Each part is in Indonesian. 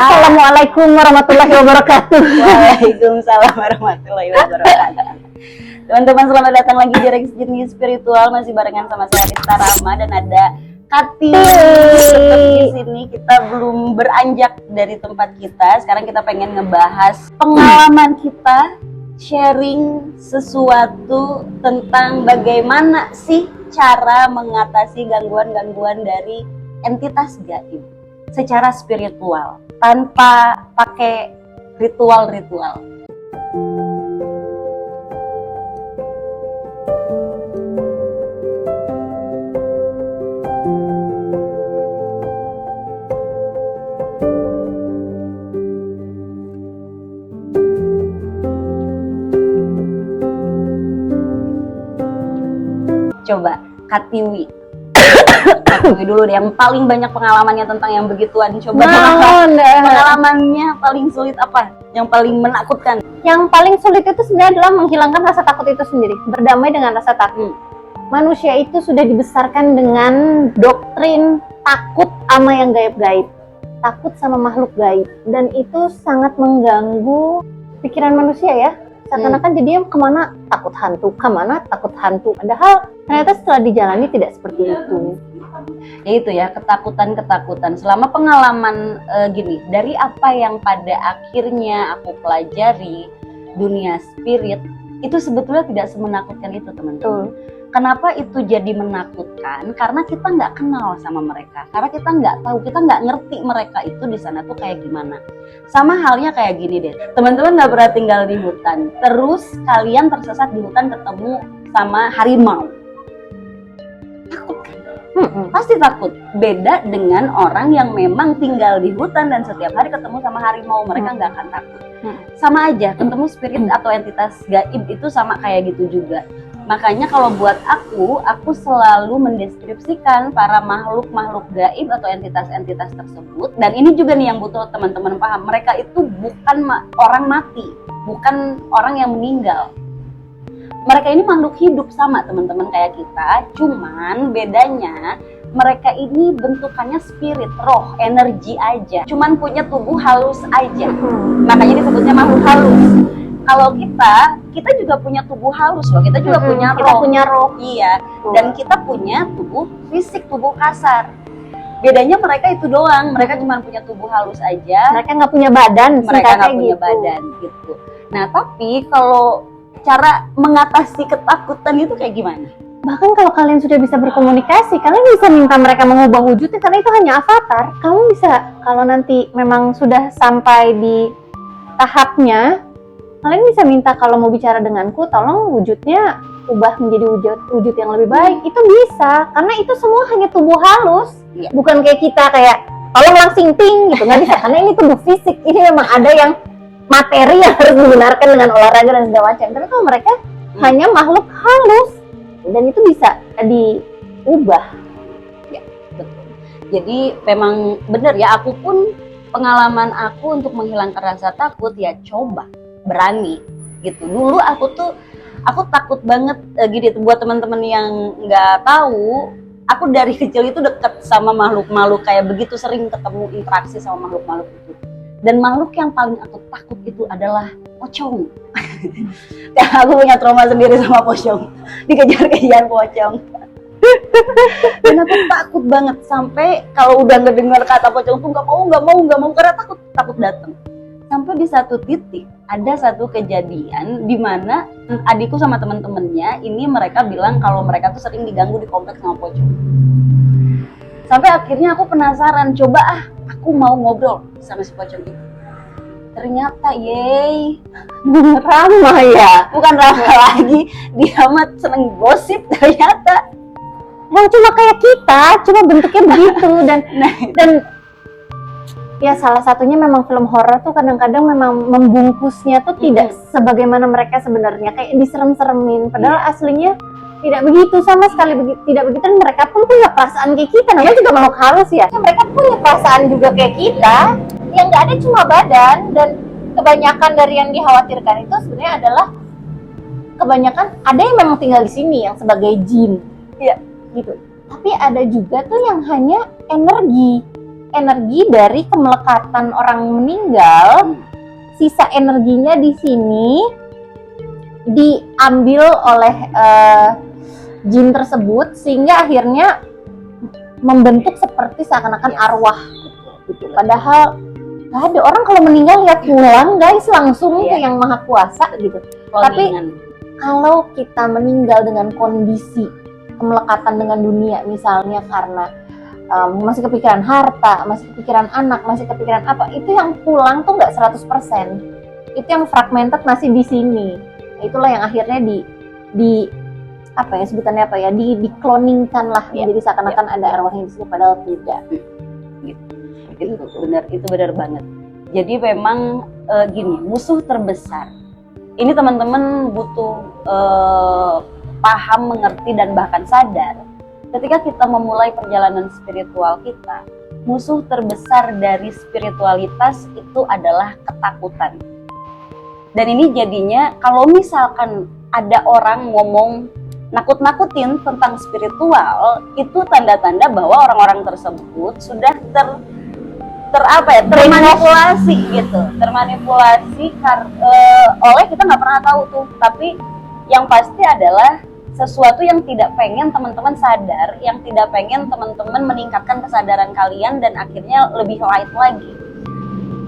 Assalamualaikum warahmatullahi wabarakatuh. Waalaikumsalam warahmatullahi wabarakatuh. Teman-teman, selamat datang lagi di Reksjeni Spiritual, masih barengan sama saya Rita Rama dan ada Kati. Tetap di sini kita belum beranjak dari tempat kita. Sekarang kita pengen ngebahas pengalaman kita, sharing sesuatu tentang bagaimana sih cara mengatasi gangguan-gangguan dari entitas gaib secara spiritual tanpa pakai ritual-ritual. Coba Katiwi dulu deh, yang paling banyak pengalamannya tentang yang begituan. Coba pengalamannya paling sulit apa? Yang paling menakutkan? Yang paling sulit itu sebenarnya adalah menghilangkan rasa takut itu sendiri, berdamai dengan rasa takut. Manusia itu sudah dibesarkan dengan doktrin takut sama yang gaib-gaib, takut sama makhluk gaib, dan itu sangat mengganggu pikiran manusia ya. Seakan-akan jadinya kemana takut hantu, padahal ternyata setelah dijalani tidak seperti itu. Ya itu ya, ketakutan. Selama pengalaman gini, dari apa yang pada akhirnya aku pelajari dunia spirit, itu sebetulnya tidak semenakutkan itu, teman-teman. Kenapa itu jadi menakutkan? Karena kita nggak kenal sama mereka, karena kita nggak tahu, kita nggak ngerti mereka itu di sana tuh kayak gimana. Sama halnya kayak gini deh, teman-teman nggak pernah tinggal di hutan, terus kalian tersesat di hutan ketemu sama harimau, takut kan? Pasti takut. Beda dengan orang yang memang tinggal di hutan dan setiap hari ketemu sama harimau, mereka nggak akan takut. Sama aja, ketemu spirit atau entitas gaib itu sama kayak gitu juga. Makanya kalau buat aku selalu mendeskripsikan para makhluk-makhluk gaib atau entitas-entitas tersebut. Dan ini juga nih yang butuh teman-teman paham, mereka itu bukan orang mati, bukan orang yang meninggal. Mereka ini makhluk hidup sama teman-teman kayak kita, cuman bedanya mereka ini bentukannya spirit, roh, energi aja. Cuman punya tubuh halus aja. Makanya disebutnya makhluk halus. Kalau kita juga punya tubuh halus loh, kita juga punya roh. Kita punya roh. Iya, dan kita punya tubuh fisik, tubuh kasar. Bedanya mereka itu doang, mereka cuma punya tubuh halus aja. Mereka nggak punya badan, mereka nggak punya badan gitu. Nah, tapi kalau cara mengatasi ketakutan itu kayak gimana? Bahkan kalau kalian sudah bisa berkomunikasi, kalian bisa minta mereka mengubah wujudnya karena itu hanya avatar. Kamu bisa, kalau nanti memang sudah sampai di tahapnya, kalian bisa minta kalau mau bicara denganku, tolong wujudnya ubah menjadi wujud yang lebih baik. Itu bisa, karena itu semua hanya tubuh halus. Bukan kayak kita kayak tolong langsing ting gitu, nggak bisa. Karena ini tubuh fisik, ini memang ada yang materi yang harus dibenarkan dengan olahraga dan segala macam. Tapi kalau mereka hanya makhluk halus dan itu bisa diubah. Ya, betul. Jadi memang benar ya, aku pun pengalaman aku untuk menghilangkan rasa takut ya coba berani gitu. Dulu aku takut banget gini, buat teman-teman yang nggak tahu, aku dari kecil itu deket sama makhluk-makhluk, kayak begitu sering ketemu interaksi sama makhluk-makhluk itu. Dan makhluk yang paling aku takut itu adalah pocong. Karena aku punya trauma sendiri sama pocong, dikejar-kejar pocong. Dan aku takut banget, sampai kalau udah ngedengar kata pocong tuh nggak mau karena takut datang. Sampai di satu titik ada satu kejadian di mana adikku sama teman-temannya ini mereka bilang kalau mereka tuh sering diganggu di kompleks sama pocong. Sampai akhirnya aku penasaran, coba aku mau ngobrol sama si pocong itu. Ternyata ramah ya, bukan ramah lagi, dia amat seneng gosip ternyata. Yang cuma kayak kita, cuma bentuknya begitu dan ya salah satunya memang film horor tuh kadang-kadang memang membungkusnya tuh tidak sebagaimana mereka sebenarnya, kayak diserem-seremin, padahal aslinya tidak begitu, sama sekali tidak begitu. Dan mereka pun punya perasaan kayak kita, namanya juga makhluk halus ya. Mereka punya perasaan juga kayak kita, yang nggak ada cuma badan. Dan kebanyakan dari yang dikhawatirkan itu sebenarnya adalah kebanyakan ada yang memang tinggal di sini yang sebagai jin, ya gitu. Tapi ada juga tuh yang hanya energi energi dari kemelekatan orang meninggal, sisa energinya di sini diambil oleh jin tersebut sehingga akhirnya membentuk seperti seakan-akan arwah gitu. Padahal nggak ada, orang kalau meninggal ya pulang guys langsung ke yang maha kuasa gitu. Tapi kalau kita meninggal dengan kondisi kemelekatan dengan dunia, misalnya karena masih kepikiran harta, masih kepikiran anak, masih kepikiran apa, itu yang pulang tuh nggak 100%. Itu yang fragmented masih di sini. Itulah yang akhirnya di apa ya sebutannya apa ya, dikloningkan lah, jadi seakan-akan ada arwahnya di sini padahal tidak. Itu benar banget. Jadi memang gini, musuh terbesar ini teman-teman butuh paham, mengerti, dan bahkan sadar ketika kita memulai perjalanan spiritual kita, musuh terbesar dari spiritualitas itu adalah ketakutan. Dan ini jadinya kalau misalkan ada orang ngomong nakut-nakutin tentang spiritual, itu tanda-tanda bahwa orang-orang tersebut sudah termanipulasi gitu, oleh kita nggak pernah tahu tuh. Tapi yang pasti adalah sesuatu yang tidak pengen teman-teman sadar, yang tidak pengen teman-teman meningkatkan kesadaran kalian dan akhirnya lebih light lagi.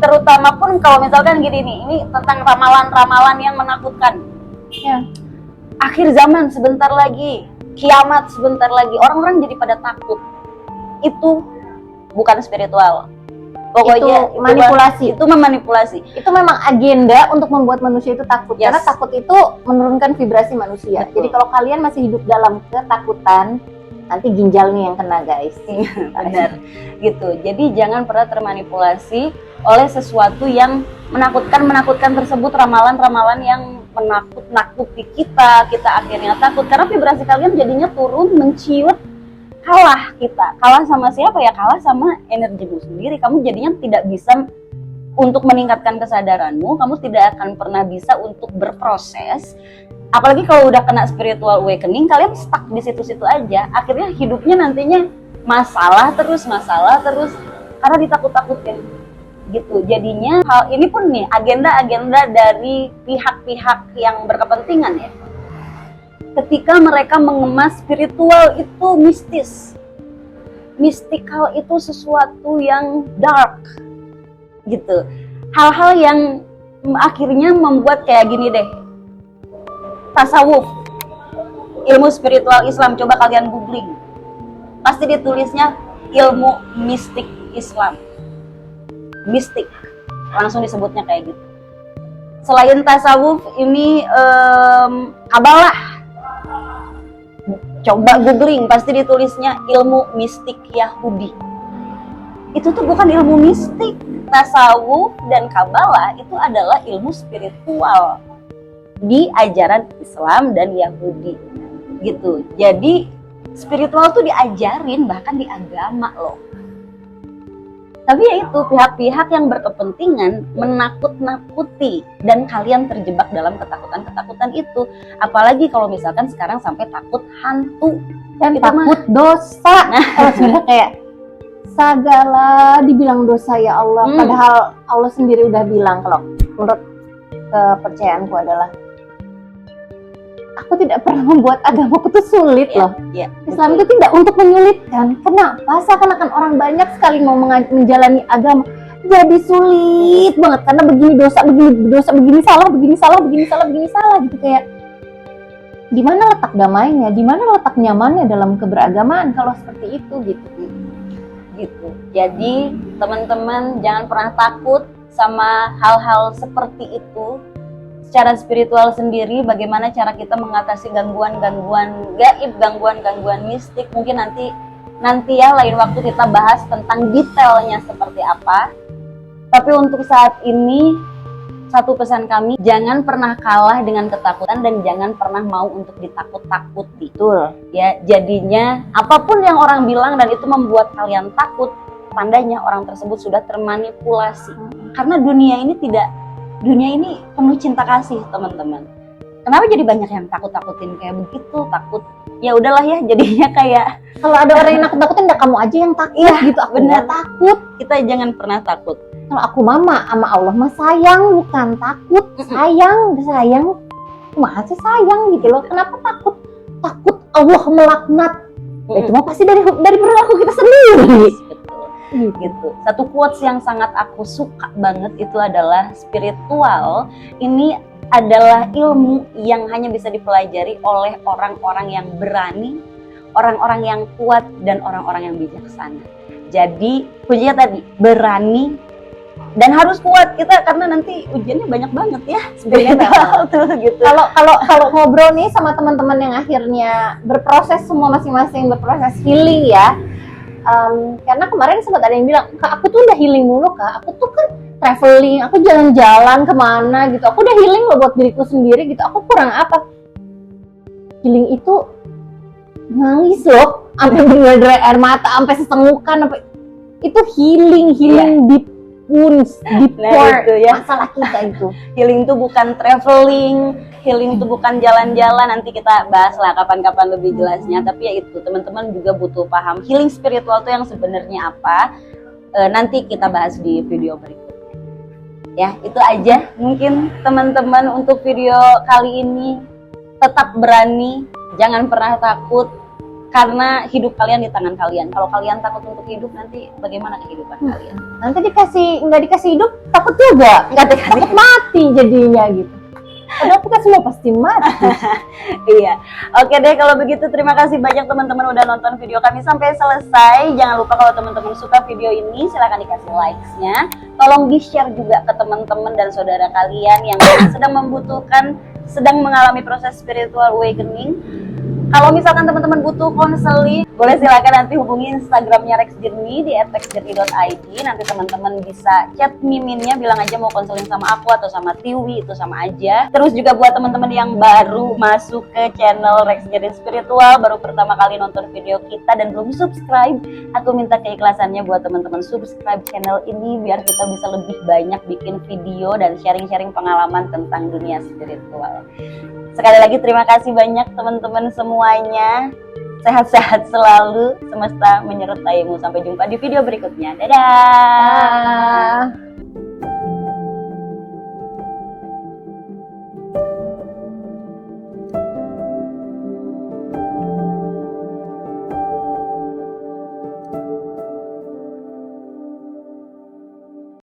Terutama pun kalau misalkan gini nih, ini tentang ramalan-ramalan yang menakutkan. Ya. Akhir zaman sebentar lagi, kiamat sebentar lagi, orang-orang jadi pada takut. Itu bukan spiritual. Pokoknya itu manipulasi. Itu memanipulasi. Itu memang agenda untuk membuat manusia itu takut. Yes. Karena takut itu menurunkan vibrasi manusia. Betul. Jadi kalau kalian masih hidup dalam ketakutan, nanti ginjalnya yang kena guys. Benar. Gitu. Jadi jangan pernah termanipulasi oleh sesuatu yang menakutkan tersebut, ramalan-ramalan yang menakut-nakuti kita akhirnya takut karena vibrasi kalian jadinya turun, menciut. Kalah sama siapa ya? Kalah sama energimu sendiri. Kamu jadinya tidak bisa untuk meningkatkan kesadaranmu, kamu tidak akan pernah bisa untuk berproses. Apalagi kalau udah kena spiritual awakening, kalian stuck di situ-situ aja. Akhirnya hidupnya nantinya masalah terus karena ditakut-takutin gitu. Jadinya hal ini pun nih agenda-agenda dari pihak-pihak yang berkepentingan ya. Ketika mereka mengemas spiritual itu mistis, mystical itu sesuatu yang dark gitu, hal-hal yang akhirnya membuat kayak gini deh, tasawuf, ilmu spiritual Islam, coba kalian googling, pasti ditulisnya ilmu mistik Islam, mistik, langsung disebutnya kayak gitu. Selain tasawuf ini kabalah, coba googling, pasti ditulisnya ilmu mistik Yahudi. Itu tuh bukan ilmu mistik. Tasawuf dan kabalah itu adalah ilmu spiritual di ajaran Islam dan Yahudi gitu. Jadi spiritual tuh diajarin bahkan di agama loh. Tapi ya itu, pihak-pihak yang berkepentingan menakut-nakuti dan kalian terjebak dalam ketakutan-ketakutan itu. Apalagi kalau misalkan sekarang sampai takut hantu dan takut dosa. Sebenarnya kayak segala dibilang dosa ya Allah, padahal Allah sendiri udah bilang, kalau menurut kepercayaanku adalah aku tidak pernah membuat agamaku tuh sulit loh. Islam itu tidak untuk menyulitkan. Kenapa? Seakan-akan orang banyak sekali mau menjalani agama jadi sulit banget karena begini dosa, begini salah gitu. Kayak di mana letak damainya? Di mana letak nyamannya dalam keberagamaan kalau seperti itu gitu. Jadi teman-teman jangan pernah takut sama hal-hal seperti itu. Secara spiritual sendiri, bagaimana cara kita mengatasi gangguan-gangguan gaib, gangguan-gangguan mistik, mungkin nanti ya lain waktu kita bahas tentang detailnya seperti apa. Tapi untuk saat ini, satu pesan kami, jangan pernah kalah dengan ketakutan dan jangan pernah mau untuk ditakut-takuti. Betul. Ya, jadinya apapun yang orang bilang dan itu membuat kalian takut, tandanya orang tersebut sudah termanipulasi. Karena dunia ini penuh cinta kasih, teman-teman. kenapa jadi banyak yang takut-takutin kayak begitu, takut ya udahlah ya jadinya kayak Kalau ada orang yang nakut-nakutin, udah kamu aja yang takut Iya, gitu. Aku bener. nggak takut. kita jangan pernah takut. Kalau aku mama sama Allah mah sayang, bukan takut. Sayang, udah sayang. Masih sayang gitu loh. Kenapa takut? Takut Allah melaknat. Ya, itu mah pasti dari perilaku kita sendiri. Betul. Gitu. Satu quotes yang sangat aku suka banget itu adalah spiritual ini adalah ilmu yang hanya bisa dipelajari oleh orang-orang yang berani, orang-orang yang kuat, dan orang-orang yang bijaksana. Jadi kuncinya tadi berani dan harus kuat kita karena nanti ujiannya banyak banget ya spiritual tuh gitu. Kalau ngobrol nih sama teman-teman yang akhirnya berproses, semua masing-masing berproses healing ya. Karena kemarin sempat ada yang bilang, Kak, aku tuh udah healing mulu, Kak. Aku tuh kan traveling, aku jalan-jalan kemana gitu. Aku udah healing loh buat diriku sendiri gitu. Aku kurang apa? Healing itu nangis loh, sampai bener-bener air mata, sampai sesengukan, sampai itu healing deep wounds, deep core itu ya. masalah kita itu. Healing itu bukan traveling, healing itu bukan jalan-jalan, nanti kita bahas lah kapan-kapan lebih jelasnya. Tapi ya itu, teman-teman juga butuh paham healing spiritual itu yang sebenarnya apa. Nanti kita bahas di video berikutnya. Ya, itu aja mungkin teman-teman untuk video kali ini. Tetap berani, jangan pernah takut, karena hidup kalian di tangan kalian. Kalau kalian takut untuk hidup, nanti bagaimana kehidupan kalian? Nanti nggak dikasih hidup, takut juga, takut mati jadinya gitu. Padahal kita semua pasti mati. Iya, oke deh kalau begitu, terima kasih banyak teman-teman udah nonton video kami sampai selesai. Jangan lupa kalau teman-teman suka video ini, silahkan dikasih likes-nya. Tolong di-share juga ke teman-teman dan saudara kalian yang sedang membutuhkan, sedang mengalami proses spiritual awakening. Kalau misalkan teman-teman butuh konseling, boleh silakan nanti hubungi Instagramnya Rex Journey di @rexjourney.id. Nanti teman-teman bisa chat miminnya, bilang aja mau konseling sama aku atau sama Tiwi, itu sama aja. Terus juga buat teman-teman yang baru masuk ke channel Rex Journey Spiritual, baru pertama kali nonton video kita dan belum subscribe, aku minta keikhlasannya buat teman-teman subscribe channel ini biar kita bisa lebih banyak bikin video dan sharing-sharing pengalaman tentang dunia spiritual. Sekali lagi terima kasih banyak teman-teman semuanya. Sehat-sehat selalu, semesta menyertaimu. Sampai jumpa di video berikutnya. Dadah.